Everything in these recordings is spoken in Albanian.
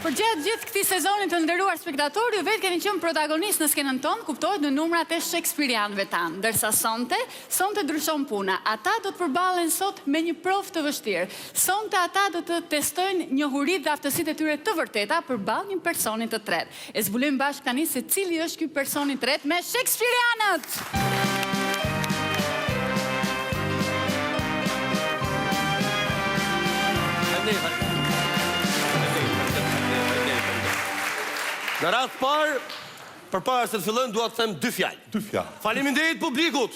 Për gjatë gjithë këtij sezoni të nderuar spektatorë, ju vetë keni qenë protagonist në skenën tonë, kuptohet në numrat e shakespearianëve tanë, ndërsa sonte ndryshon puna. Ata do të përballen sot me një provë të vështirë. Sonte ata do të testojnë njohuritë dhe aftësitë e tyre të vërteta përballë një personi të tretë. E zbulojmë bashkë tani se cili është ky person i tretë me shakespearianët. Në rast parë, përpara se të fillojmë, dua të them dy fjalë. Dy fjalë. Faleminderit publikut.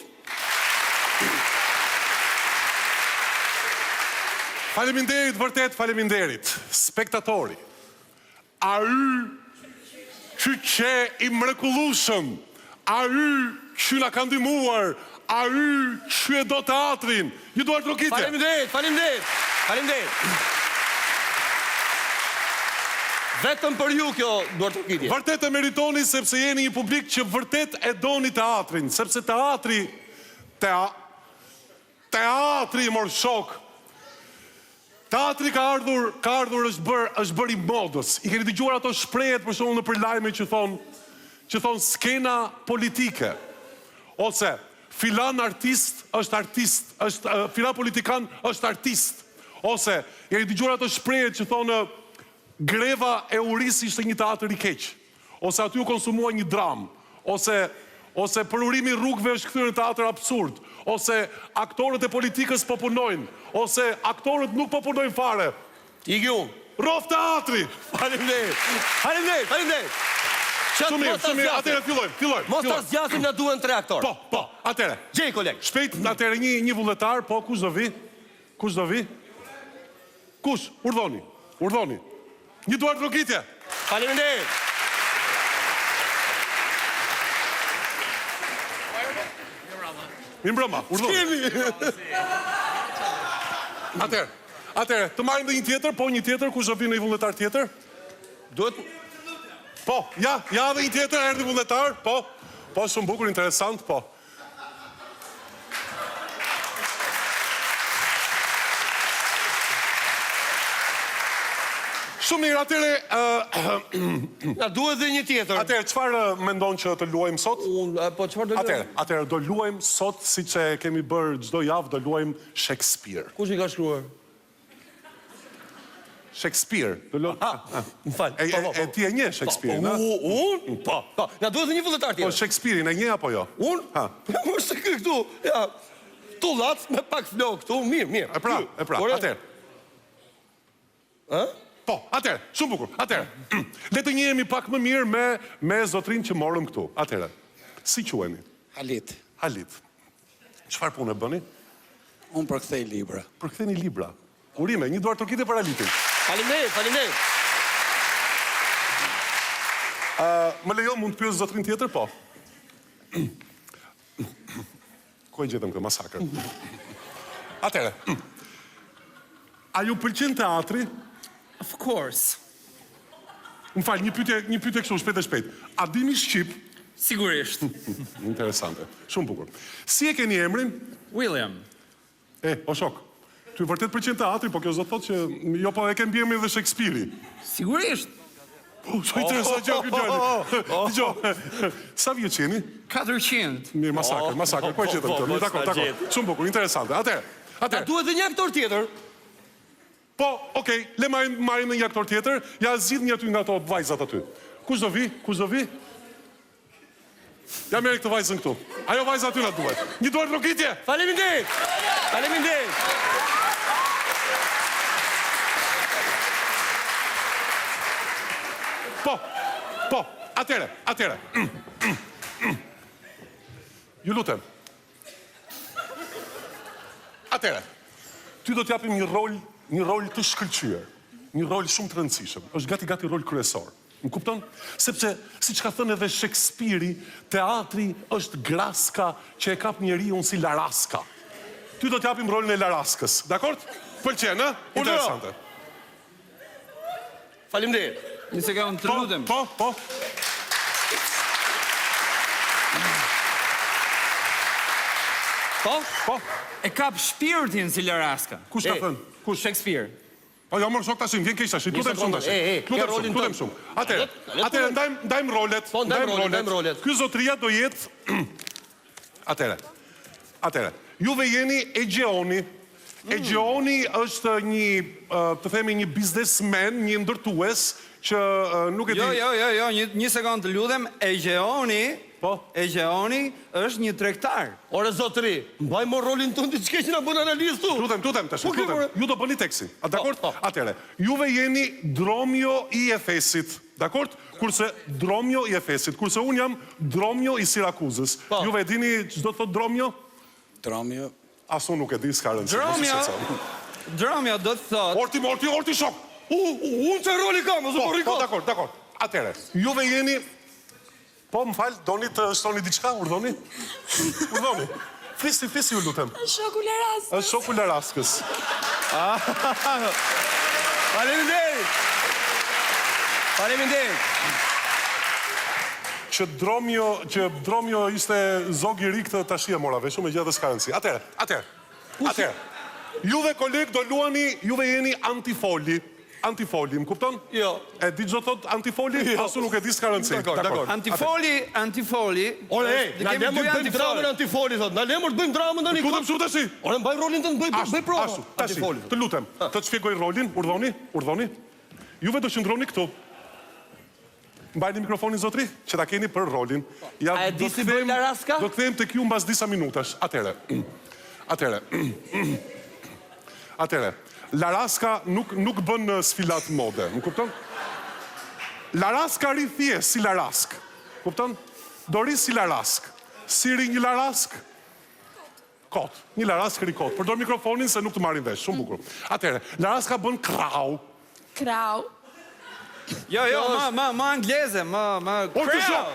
Faleminderit, vërtet faleminderit. Spektatori. A y që i mrekullueshëm, a y që na ka ndihmuar, a y që e do teatrin. Ju duar trokitje. Faleminderit. Vetëm për ju kjo duar trokitje. Vërtet e meritoni sepse jeni një publik që vërtet e doni teatrin, sepse teatri i mor shok. Teatri ka ardhur është bërë i modës. I keni dëgjuar ato shprehet për shembull në përlajme që thon skena politike. Ose filan artist është artist, filan politikan është artist. Ose keni dëgjuar ato shprehet që thonë greva e Uris ishte një teatër i keq. Ose aty u konsumua një dram. Ose përurimi rrugëve është kthyer në teatër absurd. Ose aktorët e politikës po punojnë. Ose aktorët nuk po punojnë fare. Igju. Rof teatri. Faleminderit. Shumë mirë, atëre fillojmë. Mos ta zgjasim, na duhen 3 aktorë. Po, atëre. Gjej koleg. Shpejt, atëre një vullnetar, po kush do vi? Kush? Urdhoni. Një duar trokitje. Faleminderit. Mirëmbrëma, urdhoni. Atëre, të marrim dhe një tjetër, kush do vi në një vullnetar tjetër? Duhet... Po, ja dhe një tjetër, erdhi vullnetar, po, shumë bukur, interesant, po. Shumë mirë, atëre... Na duhet dhe një tjetër. Atëre, çfarë mendon që të luajmë sot? Po çfarë do luajmë? Atëre, do luajmë sot, siç e kemi bërë çdo javë, do luajmë Shakespeare. Kush i ka shkruar? Shakespeare. Më fal. E ti e njeh Shakespeare, na? Unë? Po. Na duhet dhe një vullnetar tjetër. Po Shakespeare-in e njeh apo jo? Unë? Mos të këtu. Ja. Tullac me pak flok këtu. Mirë. E pra, atëre. Po, atëre, shumë bukur, atëre. Le të njehemi pak më mirë me zotrin që morëm këtu. Atëre, si quheni? Halit. Çfarë punë bëni? Unë përkthej libra. Përktheni libra. Urime, një duar trokitje për Halitin. Faleminderit. Më lejo mund të pyes zotrin tjetër, po? Ku e gjetëm këtë masakër? Atëre, a ju pëlqen teatri? Of course. Më falë, një pyetje kështu, shpejt. A dini shqip? Sigurisht. Interesante. Shumë bukur. Si e keni emrin? William. O shok. Ty vërtet pëlqen teatri, po kjo zot thotë që jo po e ke mbiemrin dhe Shakespeare-i. Sigurisht. Po, shumë interesant gjë ky djalë. Dgjoj. Sa vjeç jeni? 400. Mirë, masakër. Po e gjetëm këtë. Dakor. Shumë bukur, interesante. Atëre. Duhet dhe një aktor tjetër. Po, okej, le marrim një aktor tjetër, ja zgjidh një aty nga ato vajzat aty. Kush do vi? Ja merr këtë vajzën këtu. Ajo vajza aty na duhet. Një duar trokitje. Faleminderit. Po, atëre. Ju lutem. Atëre, ty do t'japim një rol të shkëlqyer, një rol shumë të rëndësishëm, është gati rol kryesor. Më kupton? Sepse, siç ka thënë edhe Shakespeare-i, teatri është graska që e kap njeriu si laraska. Ty do t'japim rolin e laraskës, dakord? Pëlqen, ë? Interesante. Faleminderit. Një sekundë, të lutem. Po. Po? E kap shpirtin si laraska. Kush ka thënë? Shakespeare. Po jo, mor shok tash, vjen keq tash. Lutem shumë tash. Lutem shumë. Atëre, ndajmë rolet. Po, ndajmë rolet. Ky zotria do jetë Atëre. Juve jeni Egjeoni. Egjeoni është një, të themi, një biznesmen, një ndërtues që nuk e di. Jo, një sekond të lutem, Egjeoni është një tregtar. Ore zotri, mbaj më rolin tënd ti ç'ke që na bën analistë tu. Lutem tash, lutem. Ju do bëni tekstin. A dakord? Atëre. Juve jeni Dromio i Efesit. Dakord? Kurse Dromio i Efesit, kurse un jam Dromio i Sirakuzës. Juve e dini ç'do të thotë Dromio? Dromio. Asu nuk e di, s'ka rëndësi. Dromio do të thotë... Orti shok! Unë që roli kam, ose po rikot. Dakord. Atere, juve jeni... Po, më falë, doni të shtoni diçka, urdhoni? Flisi ju lutem. Shoku Leraskës. Është shoku Leraskës. Faleminderit. Që Dromio ishte zog i rik të tashia morave, shumë e gjithë dhe s'ka rëndësi. Atere. Juve kolegë do luani, juve jeni Antifoli. Antifoli, më kupton? Jo. E di që thot Antifoli? Asu nuk e di s'ka rëndësi. Dakor. Antifoli... Ore, na lemur të bëjmë dramën Antifoli, thot. Na lemur të bëjmë dramën të një... Lutem shumë tashi. Ore, mbaj rolin të në bëj prova. Ashtu, tashi, të lutem. Të të shpjegoj rolin, urdhoni. Juve do qëndroni këtu. Mbajni mikrofonin, zotri, që ta keni për rolin. A e di si bëj Leraska? Do kthejmë tek ju mbas disa minutash. Atere. Leraska nuk bën sfilat mode, më kupton? Leraska ri thjesht si Lerask. Kupton? Do ri si Lerask. Si ri një Lerask? Kot. Një Lerask ri kot. Përdor mikrofonin se nuk të marrin vesh. Shumë bukur. Atere, Leraska bën krau. Krau. Jo, ma angleze, ma... Orti shok!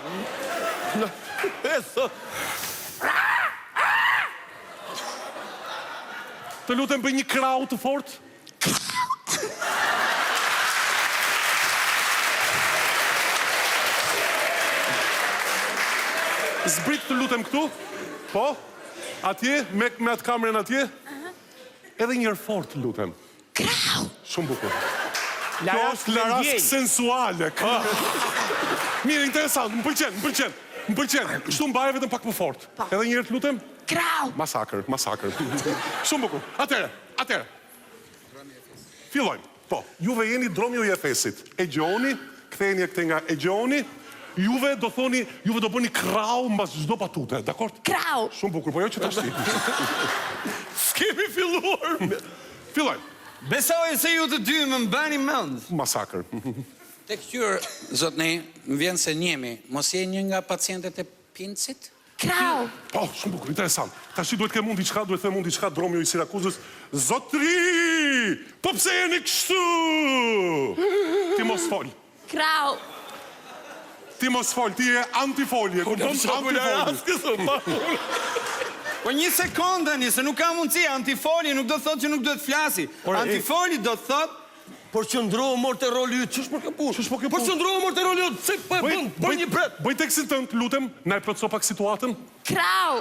Të lutem bëj një krau të fort. Zbrit të lutem këtu. Po, atje, me atë kamerën atje. Edhe njërë fort të lutem. Krau. Shumë bukur. Kjo është Lerask sensuale. Mirë, interesant, më pëlqen. Kështu mbaje vetëm pak më fort. Edhe njërë të lutem. Krau. Masakër. Shumë bukur. Atere. Fillojmë. Po, juve jeni Dromio i Efesit. Egjeoni, ktheheni këthe nga Egjeoni. Juve do thoni, juve do bëni krau mbas çdo batute, dakord? Krau. Shumë bukur, po jo që tash ti. S'kemi filluar. Fillojmë. Besoj se ju të dy më mbani mend. Masakër. Te këtyr, zotni, më vjen se njemi, mos je një nga pacientet e pincit? Krau. Po, shumë bukur, interesant. Tash duhet ke mundi çka, duhet të mundi çka Dromio i Sirakuzës. Zotri! Po pse jeni kështu? Ti mos fol. Krau. Ti mos fol, ti je antifoli. Po një sekondë, se nuk ka mundësi, antifoli nuk do të thotë që nuk do të flasi. Antifoli do të thotë... Por qëndrohë mor të roli ju, qësh për këpush? Por qëndrohë mor të roli ju, se bën një bret. Bëj tekstin tënd, lutem, na e plotëso pak situatën. Krau.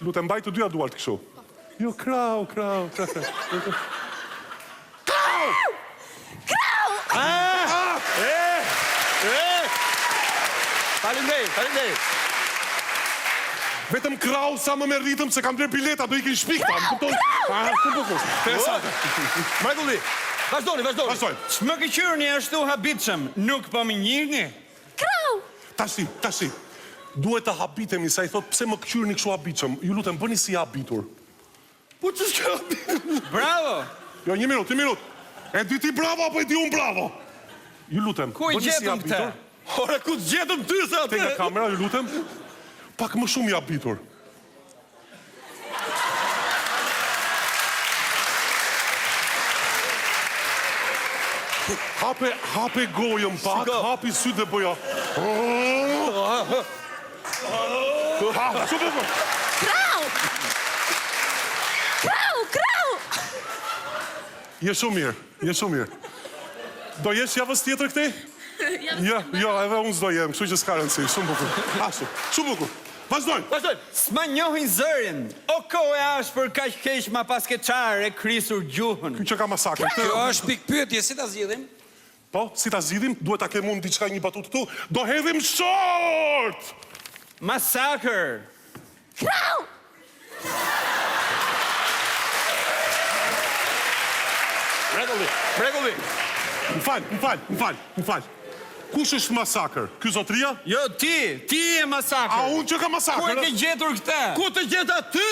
Lutem, mbaj të dyja duart kështu. Jo, krau. Krau. Faleminderit. Vetëm krau sa më me rritëm se kam bler bileta, do ikin shpikta, më kupton? Shumë bukur. Interesante. Mrekulli, vazhdoni. Vazhdojmë. Ç'më këqyrni ashtu habitshëm, nuk po më njihni? Krau. Tashi. Duhet të habitemi, sa i thot pse më këqyrni kështu habitshëm. Ju lutem, bëni si habitur. Po ç'është kjo habitur? Bravo. Jo, një minut. E di ti bravo apo e di unë bravo? Ju lutem, Ku i bëni si gjetëm këtë? habitur. Ora, ku të gjetëm ty se Te nga atë? kamera, ju lutem. Pak më shumë i habitur. Hape gojën pak, hapi sytë dhe bëja. Shumë bukur. Krau. Je shumë mirë. Do jesh javës tjetër këtej? Jo, edhe unë s'do jem, kështu që s'ka rëndësi, shumë bukur. Shumë bukur. Vazhdojmë. Vazhdojmë. S'ma njohin zërin. O kohë e ashpër kaq keq ma pas ke çare krisur gjuhën. Ky që ka masakër. Kjo është pikë pyetje, si ta zgjidhim? Po, si ta zgjidhim? Duhet ta kemë unë diçka një batutë këtu. Do hedhim short! Masakër. Mrekulli. Më fal. Kush është masakër? Ky zotria? Jo, ti je A masakër. unë që ka Ku e masakër? ke gjetur këtë? Ku të gjeta ty?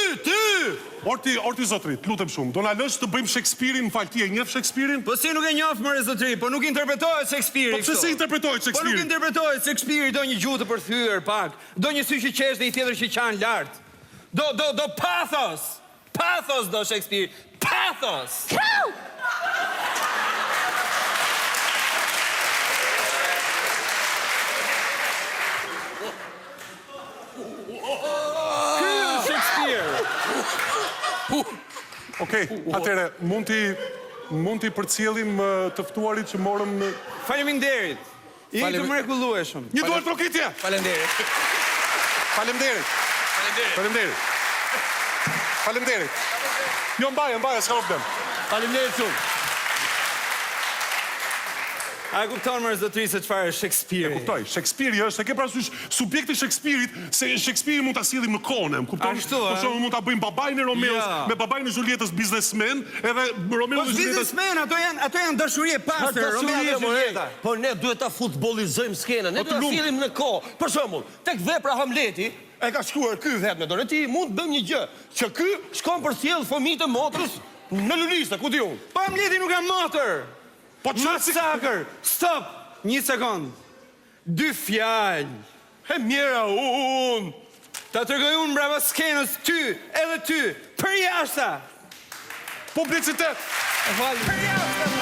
Orti zotrit, lutem shumë. Do na lësh të bëjmë Shakespeare-in, më fal, ti e njeh Shakespeare-in? Po si nuk e njoh më zotri, po nuk interpretohet Shakespeare. Po pse se interpretohet Po nuk Shakespeare? interpretohet Shakespeare, do një gjuhë të përthyer pak. Do një sy që qesh dhe i tjetër që qan lart. Do pathos. Pathos do Shakespeare. Pathos. Ky është Shakespeare. Okej, atëre, mund t'i përcjellim të ftuarit që morëm në... Faleminderit. Jeni të mrekullueshëm. Një duar trokitje! Faleminderit. Faleminderit. Jo, mbaje, s'ka problem. Faleminderit shumë. A kupton më zotri se çfarë është Shakespeare? Kuptoj, Shakespeare është, e ke parasysh subjekti Shakespeare-it, se Shakespeare mund ta sillim në kohën, më kupton? Ashtu, Për shembull mund ta bëjmë babain e Romeos Ja. me babain e Julietës biznesmen, edhe Romeo Po dhe Julieta. biznesmen, ato janë dashuri e pastër, Romeo dhe Julieta. Po ne duhet ta futbollizojmë skenën, ne Po të duhet ta lumë. sillim në kohë. Për shembull, tek vepra Hamleti e ka shkruar ky vet me dorën e tij, mund të bëjmë një gjë, që ky shkon për sjell fëmijët e motrës në Lulista, ku di unë. Po Hamleti nuk ka motër. Po Masakër. Stop. Një sekond. 2 fjalë. E mjera unë. Ta tregoj unë brava skenës ty, edhe ty, për jashta. publicitet. Për jashta.